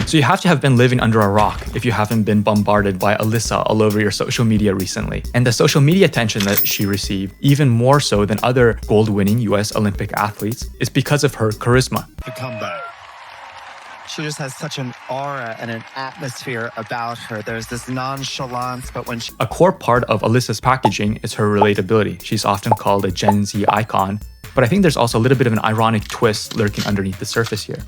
So you have to have been living under a rock if you haven't been bombarded by Alyssa all over your social media recently. And the social media attention that she received, even more so than other gold-winning US Olympic athletes, is because of her charisma. The comeback. She just has such an aura and an atmosphere about her. There's this nonchalance, but when A core part of Alyssa's packaging is her relatability. She's often called a Gen Z icon, but I think there's also a little bit of an ironic twist lurking underneath the surface here.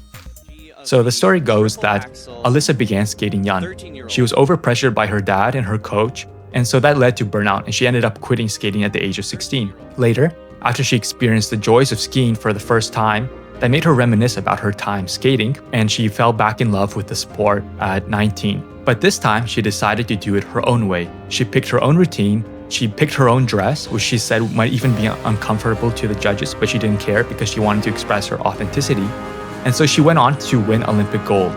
So the story goes that Alyssa began skating young. She was overpressured by her dad and her coach, and so that led to burnout, and she ended up quitting skating at the age of 16. Later, after she experienced the joys of skiing for the first time, that made her reminisce about her time skating, and she fell back in love with the sport at 19. But this time, she decided to do it her own way. She picked her own routine, she picked her own dress, which she said might even be uncomfortable to the judges, but she didn't care because she wanted to express her authenticity. And so she went on to win Olympic gold.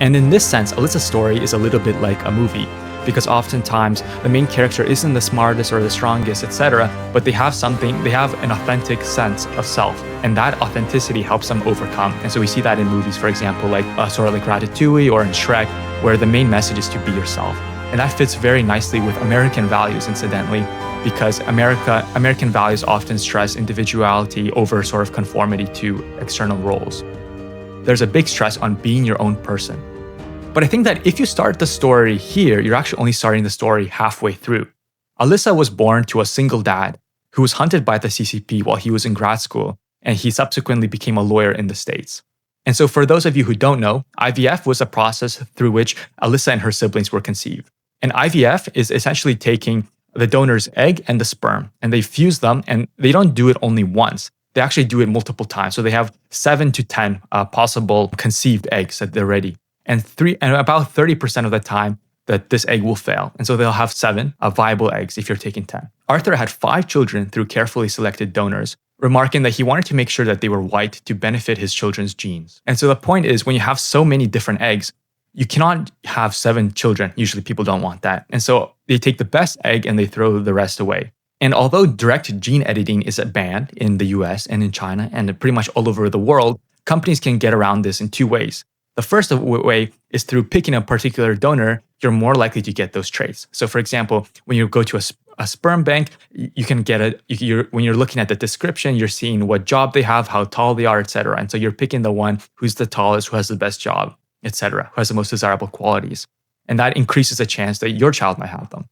And in this sense, Alyssa's story is a little bit like a movie, because oftentimes the main character isn't the smartest or the strongest, etc., but they have an authentic sense of self, and that authenticity helps them overcome. And so we see that in movies, for example, like sort of like Ratatouille or in Shrek, where the main message is to be yourself. And that fits very nicely with American values, incidentally, because American values often stress individuality over sort of conformity to external roles. There's a big stress on being your own person. But I think that if you start the story here, you're actually only starting the story halfway through. Alyssa was born to a single dad who was hunted by the CCP while he was in grad school, and he subsequently became a lawyer in the States. And so for those of you who don't know, IVF was a process through which Alyssa and her siblings were conceived. And IVF is essentially taking the donor's egg and the sperm, and they fuse them, and they don't do it only once. They actually do it multiple times. So they have 7 to 10 possible conceived eggs that they're ready. And about 30% of the time that this egg will fail. And so they'll have 7 viable eggs if you're taking 10. Arthur had 5 children through carefully selected donors, remarking that he wanted to make sure that they were white to benefit his children's genes. And so the point is, when you have so many different eggs, you cannot have 7 children. Usually people don't want that. And so they take the best egg and they throw the rest away. And although direct gene editing is banned in the US and in China and pretty much all over the world, companies can get around this in 2 ways. The first way is through picking a particular donor, you're more likely to get those traits. So for example, when you go to a sperm bank, you can get when you're looking at the description, you're seeing what job they have, how tall they are, etc. And so you're picking the one who's the tallest, who has the best job, etc., who has the most desirable qualities. And that increases the chance that your child might have them.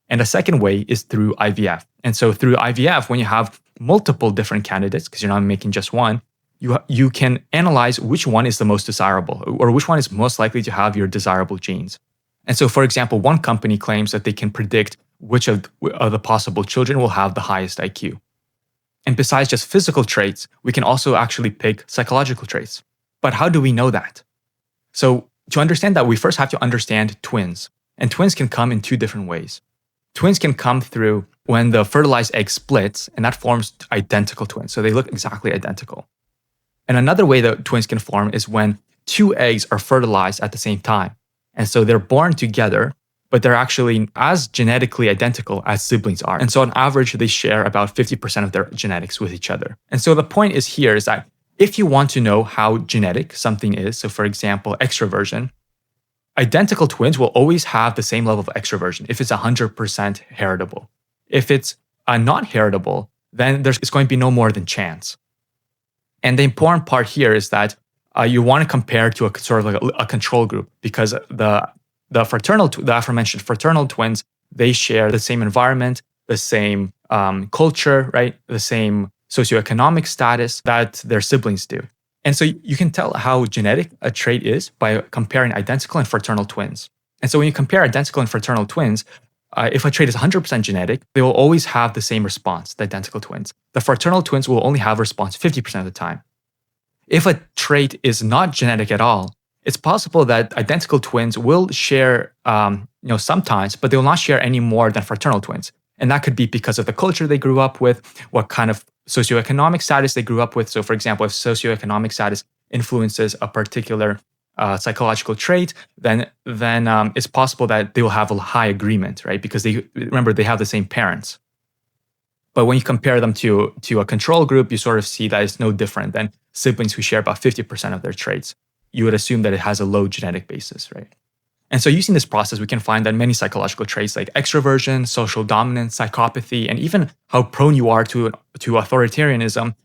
And the second way is through IVF. And so through IVF, when you have multiple different candidates, because you're not making just one, you can analyze which one is the most desirable or which one is most likely to have your desirable genes. And so, for example, one company claims that they can predict which of the possible children will have the highest IQ. And besides just physical traits, we can also actually pick psychological traits. But how do we know that? So to understand that, we first have to understand twins. And twins can come in 2 different ways. Twins can come through when the fertilized egg splits, and that forms identical twins. So they look exactly identical. And another way that twins can form is when 2 eggs are fertilized at the same time. And so they're born together, but they're actually as genetically identical as siblings are. And so on average, they share about 50% of their genetics with each other. And so the point is that if you want to know how genetic something is, so for example, extroversion, identical twins will always have the same level of extroversion if it's 100% heritable. If it's not heritable, then it's going to be no more than chance. And the important part here is that you want to compare to a sort of like a control group, because the aforementioned fraternal twins, they share the same environment, the same culture, right? The same socioeconomic status that their siblings do. And so you can tell how genetic a trait is by comparing identical and fraternal twins. And so when you compare identical and fraternal twins, if a trait is 100% genetic, they will always have the same response, the identical twins. The fraternal twins will only have response 50% of the time. If a trait is not genetic at all, it's possible that identical twins will share sometimes, but they will not share any more than fraternal twins. And that could be because of the culture they grew up with, what kind of socioeconomic status they grew up with. So for example, if socioeconomic status influences a particular psychological trait, then it's possible that they will have a high agreement, right? Because they have the same parents. But when you compare them to a control group, you sort of see that it's no different than siblings who share about 50% of their traits. you would assume that it has a low genetic basis, right? And so using this process, we can find that many psychological traits like extroversion, social dominance, psychopathy, and even how prone you are to authoritarianism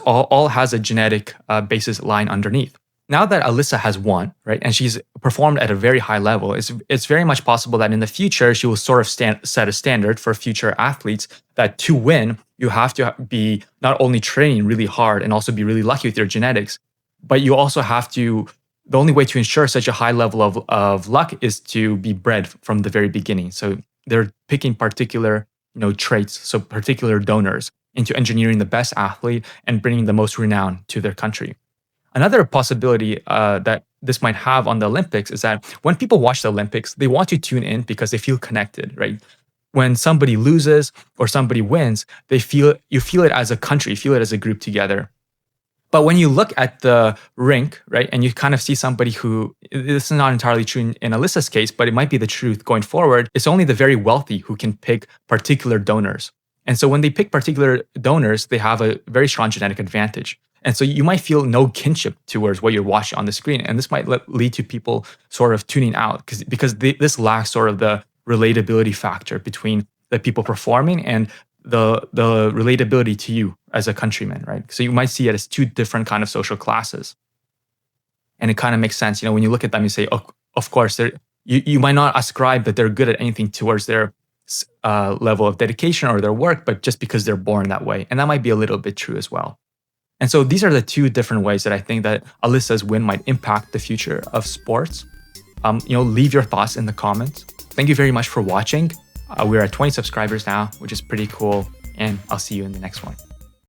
all has a genetic basis lying underneath. Now that Alyssa has won, right, and she's performed at a very high level, it's very much possible that in the future she will sort of set a standard for future athletes that to win, you have to be not only training really hard and also be really lucky with your genetics, but you also have to. The only way to ensure such a high level of luck is to be bred from the very beginning. So they're picking particular traits, so particular donors, into engineering the best athlete and bringing the most renown to their country. Another possibility that this might have on the Olympics is that when people watch the Olympics, they want to tune in because they feel connected, right? When somebody loses or somebody wins, you feel it as a country, you feel it as a group together. But when you look at the rink, right, and you kind of see somebody who, this is not entirely true in Alyssa's case, but it might be the truth going forward, it's only the very wealthy who can pick particular donors. And so when they pick particular donors, they have a very strong genetic advantage. And so you might feel no kinship towards what you're watching on the screen. And this might lead to people sort of tuning out because this lacks sort of the relatability factor between the people performing and the relatability to you as a countryman, right? So you might see it as two different kind of social classes. And it kind of makes sense. When you look at them, you say, oh, of course, you might not ascribe that they're good at anything towards their level of dedication or their work, but just because they're born that way. And that might be a little bit true as well. And so these are the two different ways that I think that Alyssa's win might impact the future of sports. Leave your thoughts in the comments. Thank you very much for watching. We're at 20 subscribers now, which is pretty cool. And I'll see you in the next one.